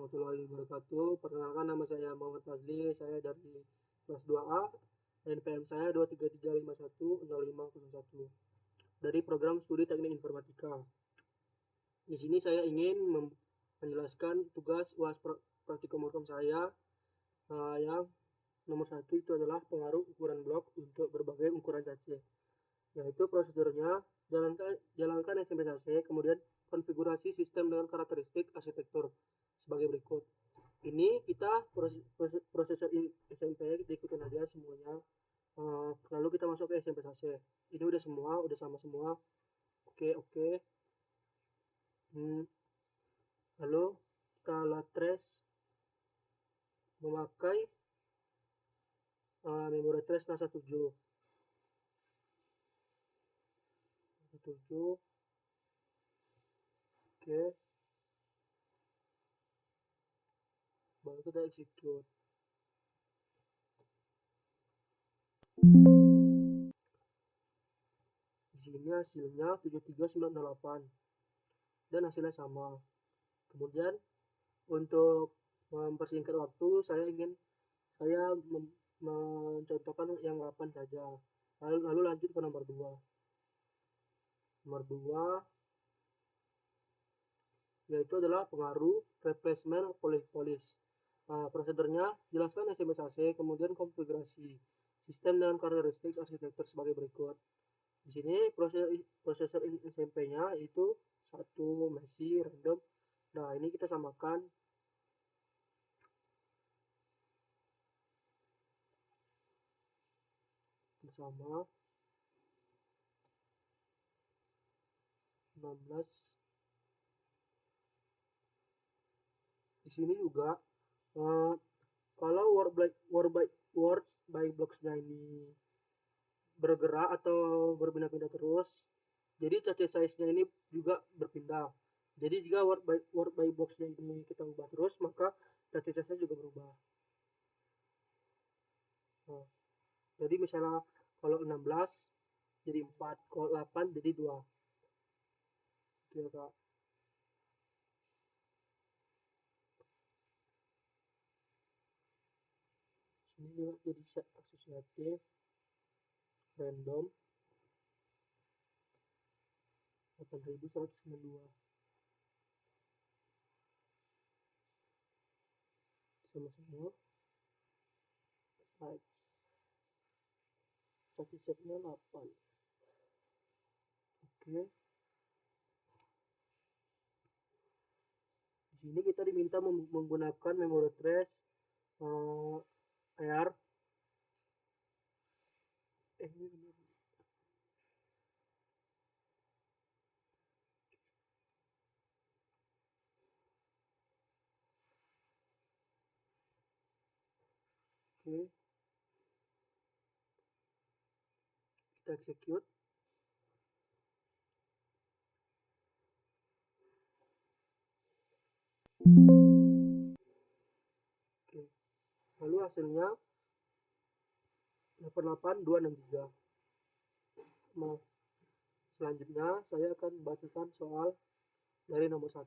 warahmatullahi wabarakatuh. Perkenalkan, nama saya Muhammad Fazli, saya dari kelas 2A, NPM saya 233510501 dari program studi Teknik Informatika. Di sini saya ingin menjelaskan tugas UAS praktikum hukum saya yang nomor 1 itu adalah pengaruh ukuran blok untuk berbagai ukuran cace. Yaitu prosedurnya, jalankan SMPSAC, kemudian konfigurasi sistem dengan karakteristik arsitektur sebagai berikut. Ini kita prosesor SMP, kita ikutin aja semuanya. Lalu kita masuk ke SMPSAC. Ini udah semua, udah sama semua. Oke. Lalu kita trace memakai memori trace NASA 7. Oke, baru kita execute. Di sini hasilnya 73908 dan hasilnya sama. Kemudian untuk mempersingkat waktu, saya mencontohkan yang 8 saja. Lalu lanjut ke nomor 2. Nomor 2 yaitu adalah pengaruh replacement polis. Prosedurnya, jelaskan SMPSAC, kemudian konfigurasi sistem dan karakteristik arsitektur sebagai berikut. Di sini prosesor SMP-nya itu 1 Messi random. Nah, ini kita samakan bersama 16. Di sini juga kalau words by blocks-nya ini bergerak atau berpindah-pindah terus, jadi cache size-nya ini juga berpindah. Jadi jika word by blocks-nya ini kita ubah terus, maka cache size-nya juga berubah. Nah, jadi misalnya kalau 16 jadi 4, kalau 8 jadi 2. Gitu ya, Kak. Ini juga jadi set asosiatif random 8192 sama semua likes cache setnya 8. Oke, di sini kita diminta menggunakan memory trace AR Oke, kita execute. Oke, lalu hasilnya 88263. Nah, selanjutnya saya akan bacakan soal dari nomor 1.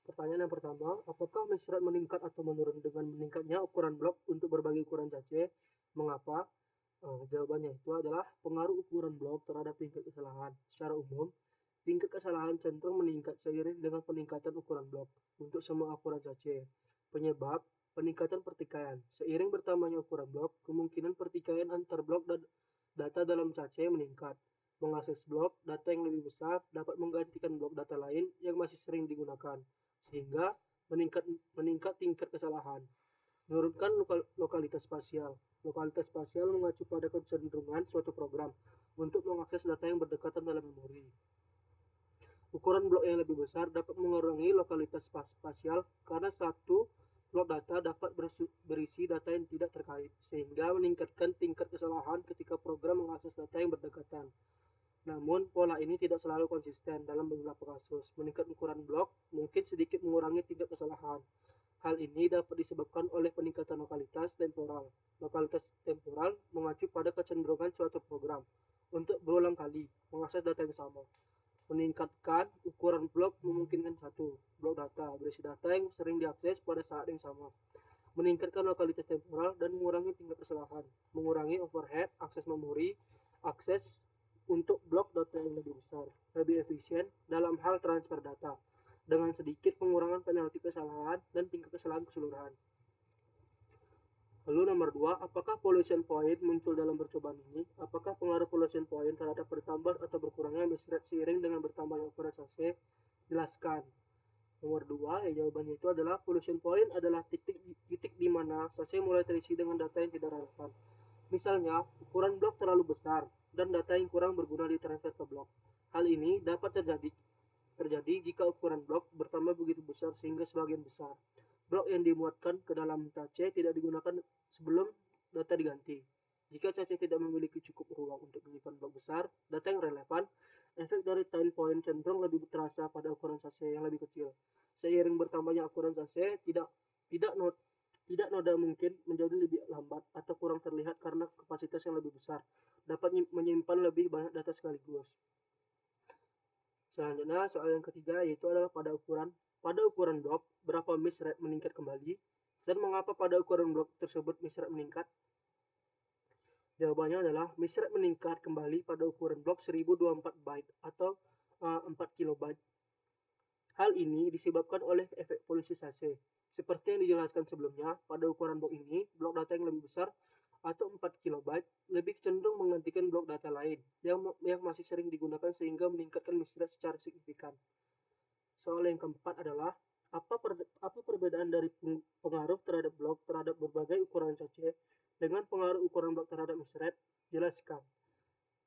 Pertanyaan yang pertama, apakah mesrat meningkat atau menurun dengan meningkatnya ukuran blok untuk berbagai ukuran cache? Mengapa? Jawabannya itu adalah pengaruh ukuran blok terhadap tingkat kesalahan. Secara umum, tingkat kesalahan cenderung meningkat seiring dengan peningkatan ukuran blok untuk semua ukuran cache. Penyebab, peningkatan pertikaian. Seiring bertambahnya ukuran blok, kemungkinan pertikaian antar blok dan data dalam cache meningkat. Mengakses blok data yang lebih besar dapat menggantikan blok data lain yang masih sering digunakan, sehingga meningkat tingkat kesalahan. Menurunkan lokalitas spasial. Lokalitas spasial mengacu pada kecenderungan suatu program untuk mengakses data yang berdekatan dalam memori. Ukuran blok yang lebih besar dapat mengurangi lokalitas spasial karena satu blok data dapat berisi data yang tidak terkait, sehingga meningkatkan tingkat kesalahan ketika program mengakses data yang berdekatan. Namun, pola ini tidak selalu konsisten dalam beberapa kasus. Meningkat ukuran blok mungkin sedikit mengurangi tingkat kesalahan. Hal ini dapat disebabkan oleh peningkatan lokalitas temporal. Lokalitas temporal mengacu pada kecenderungan suatu program untuk berulang kali mengakses data yang sama. Meningkatkan ukuran blok memungkinkan satu, blok data berisi data yang sering diakses pada saat yang sama. Meningkatkan lokalitas temporal dan mengurangi tingkat kesalahan. Mengurangi overhead, akses memori, akses untuk blok data yang lebih besar, lebih efisien dalam hal transfer data, dengan sedikit pengurangan penalti kesalahan dan tingkat kesalahan keseluruhan. Lalu nomor 2, apakah pollution point muncul dalam percobaan ini? Apakah pengaruh pollution point terhadap bertambah atau berkurangnya misrate seiring dengan bertambahnya ukuran sachet? Jelaskan. Nomor 2, jawabannya itu adalah pollution point adalah titik di mana sachet mulai terisi dengan data yang tidak relevan. Misalnya, ukuran blok terlalu besar dan data yang kurang berguna ditransfer ke blok. Hal ini dapat terjadi jika ukuran blok bertambah begitu besar sehingga sebagian besar blok yang dimuatkan ke dalam cache tidak digunakan sebelum data diganti. Jika cache tidak memiliki cukup ruang untuk menyimpan blok besar, data yang relevan, efek dari time point cenderung lebih terasa pada ukuran cache yang lebih kecil. Seiring bertambahnya ukuran cache, tidak noda mungkin menjadi lebih lambat atau kurang terlihat karena kapasitas yang lebih besar dapat menyimpan lebih banyak data sekaligus. Selanjutnya, soal yang ketiga yaitu adalah pada ukuran blok, berapa misrate meningkat kembali, dan mengapa pada ukuran blok tersebut misrate meningkat? Jawabannya adalah misrate meningkat kembali pada ukuran blok 1024 byte atau 4 kilobyte. Hal ini disebabkan oleh efek polisisasi. Seperti yang dijelaskan sebelumnya, pada ukuran blok ini, blok data yang lebih besar atau 4 kilobyte lebih cenderung menggantikan blok data lain yang masih sering digunakan sehingga meningkatkan misrate secara signifikan. Soal yang keempat adalah apa perbedaan dari pengaruh terhadap blok terhadap berbagai ukuran cache dengan pengaruh ukuran blok terhadap misrate? Jelaskan.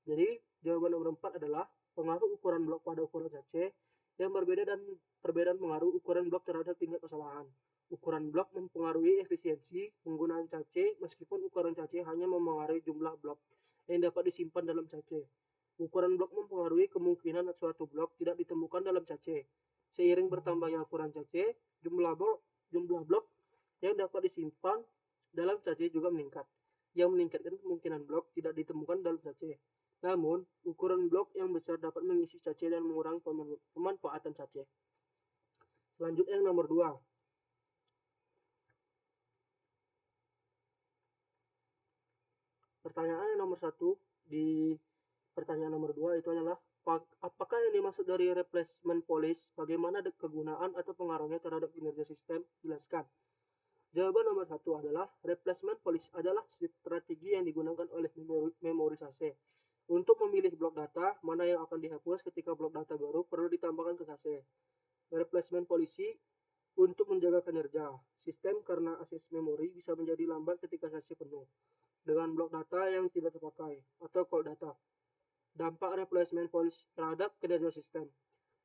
Jadi jawaban nomor 4 adalah pengaruh ukuran blok pada ukuran cache yang berbeda dan perbedaan pengaruh ukuran blok terhadap tingkat kesalahan. Ukuran blok mempengaruhi efisiensi penggunaan cache meskipun ukuran cache hanya mempengaruhi jumlah blok yang dapat disimpan dalam cache. Ukuran blok mempengaruhi kemungkinan suatu blok tidak ditemukan dalam cache. Seiring bertambahnya ukuran cache, jumlah blok yang dapat disimpan dalam cache juga meningkat, yang meningkatkan kemungkinan blok tidak ditemukan dalam cache. Namun, ukuran blok yang besar dapat mengisi cache dan mengurangi pemanfaatan cache. Selanjutnya yang nomor 2. Pertanyaan yang nomor 1 di pertanyaan nomor 2 itu adalah apakah yang dimaksud dari replacement policy, bagaimana kegunaan atau pengaruhnya terhadap kinerja sistem? Jelaskan. Jawaban nomor 1 adalah replacement policy adalah strategi yang digunakan oleh memorisasi untuk memilih blok data mana yang akan dihapus ketika blok data baru perlu ditambahkan ke cache. Replacement policy untuk menjaga kinerja sistem karena akses memori bisa menjadi lambat ketika cache penuh dengan blok data yang tidak terpakai atau cold data. Dampak replacement policy terhadap kinerja sistem.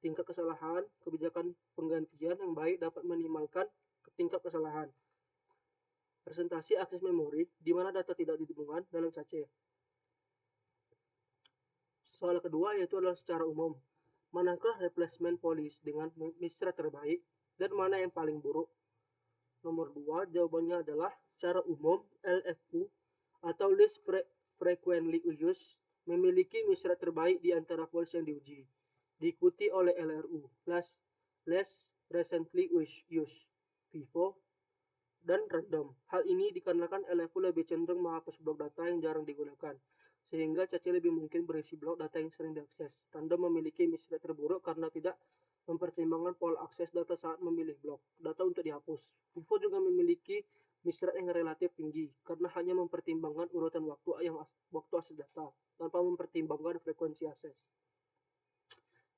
Tingkat kesalahan, kebijakan penggantian yang baik dapat minimalkan tingkat kesalahan. Presentasi akses memori di mana data tidak ditemukan dalam cache. Soal kedua yaitu adalah secara umum. Manakah replacement policy dengan misrate terbaik dan mana yang paling buruk? Nomor 2, jawabannya adalah secara umum LFU atau least frequently used memiliki misrate terbaik di antara policy yang diuji, diikuti oleh LRU, less recently used, FIFO, dan random. Hal ini dikarenakan LFU lebih cenderung menghapus blok data yang jarang digunakan, sehingga cache lebih mungkin berisi blok data yang sering diakses. Random memiliki misrate terburuk karena tidak mempertimbangkan pola akses data saat memilih blok data untuk dihapus. FIFO juga memiliki misrate yang relatif tinggi karena hanya mempertimbangkan urutan waktu akses data tanpa mempertimbangkan frekuensi akses.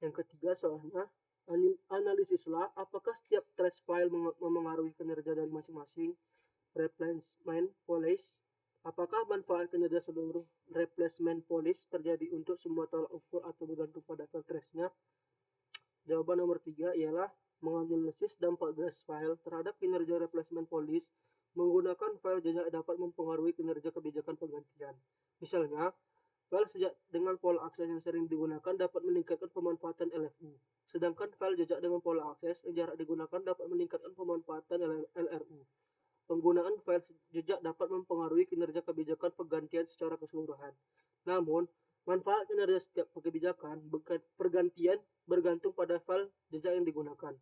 Yang ketiga soalnya, analisislah apakah setiap trace file memengaruhi kinerja dari masing-masing replacement policy. Apakah manfaat kinerja seluruh replacement policy terjadi untuk semua tolak ukur atau bergantung pada file trace-nya? Jawaban nomor 3 ialah menganalisis dampak trace file terhadap kinerja replacement policy menggunakan file jejak dapat mempengaruhi kinerja kebijakan penggantian. Misalnya, file sejak dengan pola akses yang sering digunakan dapat meningkatkan pemanfaatan LFU, Sedangkan file jejak dengan pola akses yang jarak digunakan dapat meningkatkan pemanfaatan LRU. Penggunaan file jejak dapat mempengaruhi kinerja kebijakan pergantian secara keseluruhan. Namun, manfaat kinerja setiap kebijakan pergantian bergantung pada file jejak yang digunakan.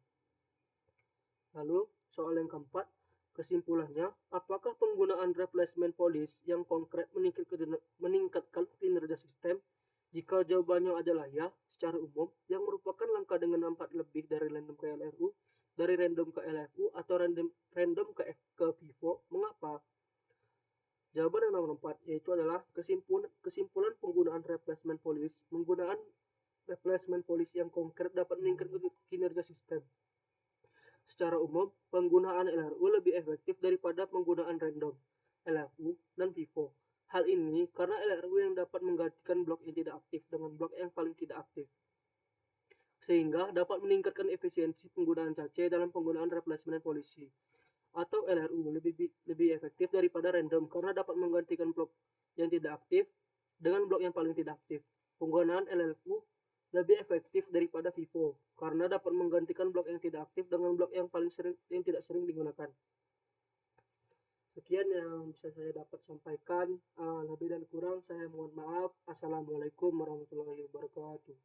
Lalu, soal yang keempat, kesimpulannya, apakah penggunaan replacement policy yang konkret meningkatkan kinerja sistem? Jika jawabannya adalah ya, secara umum, yang merupakan langkah dengan 4 lebih dari random ke LRU, dari random ke LFU, atau random ke FIFO, mengapa? Jawaban yang nomor 4 yaitu adalah kesimpulan penggunaan replacement policy. Penggunaan replacement policy yang konkret dapat meningkatkan kinerja sistem. Secara umum, penggunaan LRU lebih efektif daripada penggunaan random, LFU, dan FIFO. Hal ini karena LRU yang dapat menggantikan blok yang tidak aktif dengan blok yang paling tidak aktif, sehingga dapat meningkatkan efisiensi penggunaan cache dalam penggunaan replacement policy. Atau LRU lebih efektif daripada random karena dapat menggantikan blok yang tidak aktif dengan blok yang paling tidak aktif. Penggunaan LLU lebih efektif daripada FIFO karena dapat menggantikan blok yang tidak aktif dengan blok yang tidak sering digunakan. Sekian yang bisa saya dapat sampaikan. Lebih dan kurang saya mohon maaf. Assalamualaikum warahmatullahi wabarakatuh.